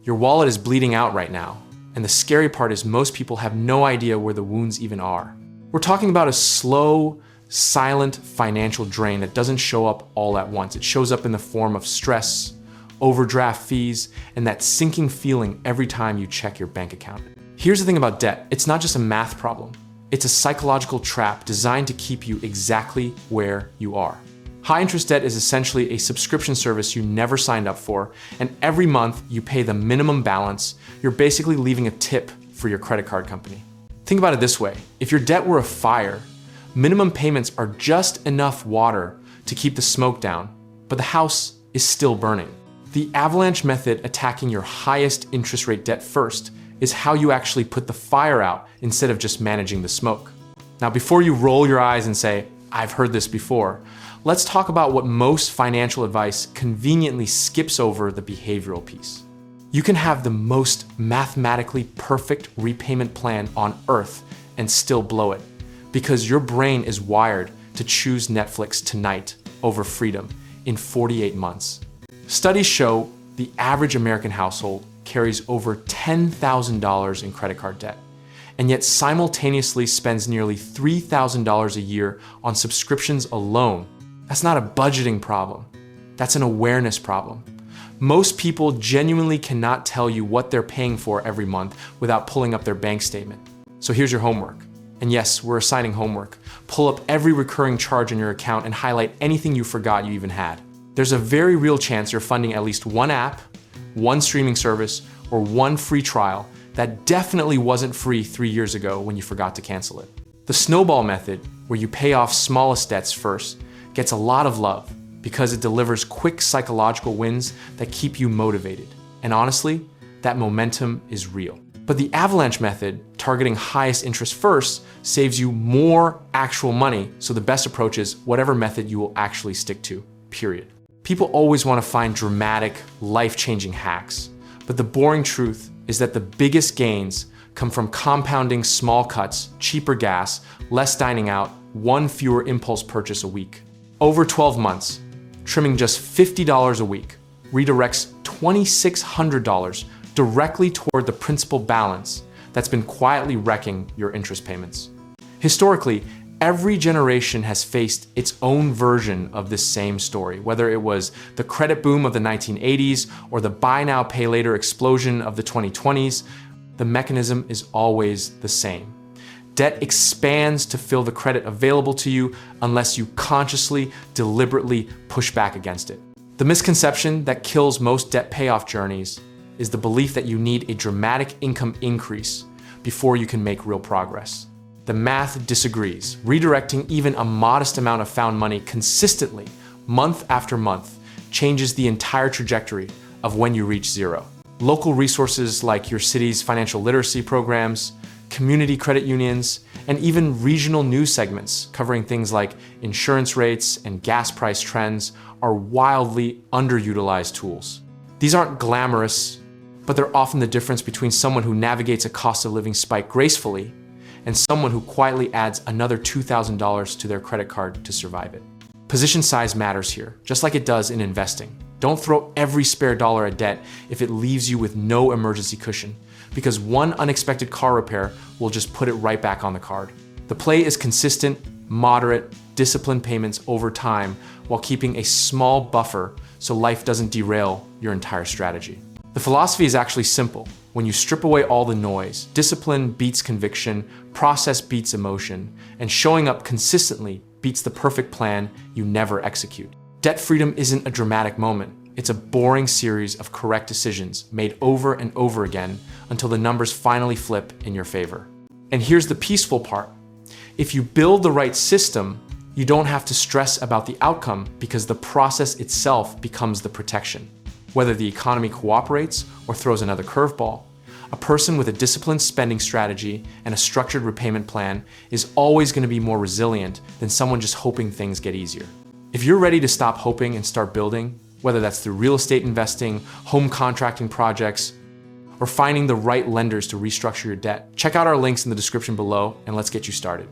Your wallet is bleeding out right now, and the scary part is most people have no idea where the wounds even are. We're talking about a slow, silent financial drain that doesn't show up all at once. It shows up in the form of stress, overdraft fees, and that sinking feeling every time you check your bank account. Here's the thing about debt. It's not just a math problem. It's a psychological trap designed to keep you exactly where you are. High interest debt is essentially a subscription service you never signed up for, and every month you pay the minimum balance. You're basically leaving a tip for your credit card company. Think about it this way. If your debt were a fire, minimum payments are just enough water to keep the smoke down, but the house is still burning. The avalanche method, attacking your highest interest rate debt first, is how you actually put the fire out instead of just managing the smoke. Now, before you roll your eyes and say, "I've heard this before," let's talk about what most financial advice conveniently skips over: the behavioral piece. You can have the most mathematically perfect repayment plan on earth and still blow it because your brain is wired to choose Netflix tonight over freedom in 48 months. Studies show the average American household carries over $10,000 in credit card debt, and yet simultaneously spends nearly $3,000 a year on subscriptions alone. That's not a budgeting problem. That's an awareness problem. Most people genuinely cannot tell you what they're paying for every month without pulling up their bank statement. So here's your homework. And yes, we're assigning homework. Pull up every recurring charge in your account and highlight anything you forgot you even had. There's a very real chance you're funding at least one app, one streaming service, or one free trial that definitely wasn't free 3 years ago when you forgot to cancel it. The snowball method, where you pay off smallest debts first, gets a lot of love because it delivers quick psychological wins that keep you motivated. And honestly, that momentum is real. But the avalanche method, targeting highest interest first, saves you more actual money, so the best approach is whatever method you will actually stick to, period. People always want to find dramatic, life-changing hacks, but the boring truth is that the biggest gains come from compounding small cuts, cheaper gas, less dining out, one fewer impulse purchase a week. Over 12 months, trimming just $50 a week redirects $2,600 directly toward the principal balance that's been quietly wrecking your interest payments. Historically, every generation has faced its own version of this same story, whether it was the credit boom of the 1980s or the buy now, pay later explosion of the 2020s. The mechanism is always the same. Debt expands to fill the credit available to you unless you consciously, deliberately push back against it. The misconception that kills most debt payoff journeys is the belief that you need a dramatic income increase before you can make real progress. The math disagrees. Redirecting even a modest amount of found money consistently, month after month, changes the entire trajectory of when you reach zero. Local resources like your city's financial literacy programs, community credit unions, and even regional news segments covering things like insurance rates and gas price trends are wildly underutilized tools. These aren't glamorous, but they're often the difference between someone who navigates a cost of living spike gracefully and someone who quietly adds another $2,000 to their credit card to survive it. Position size matters here, just like it does in investing. Don't throw every spare dollar at debt if it leaves you with no emergency cushion, because one unexpected car repair will just put it right back on the card. The play is consistent, moderate, disciplined payments over time while keeping a small buffer so life doesn't derail your entire strategy. The philosophy is actually simple. When you strip away all the noise, discipline beats conviction, process beats emotion, and showing up consistently beats the perfect plan you never execute. Debt freedom isn't a dramatic moment. It's a boring series of correct decisions made over and over again until the numbers finally flip in your favor. And here's the peaceful part. If you build the right system, you don't have to stress about the outcome because the process itself becomes the protection. Whether the economy cooperates or throws another curveball, a person with a disciplined spending strategy and a structured repayment plan is always going to be more resilient than someone just hoping things get easier. If you're ready to stop hoping and start building, whether that's through real estate investing, home contracting projects, or finding the right lenders to restructure your debt, check out our links in the description below and let's get you started.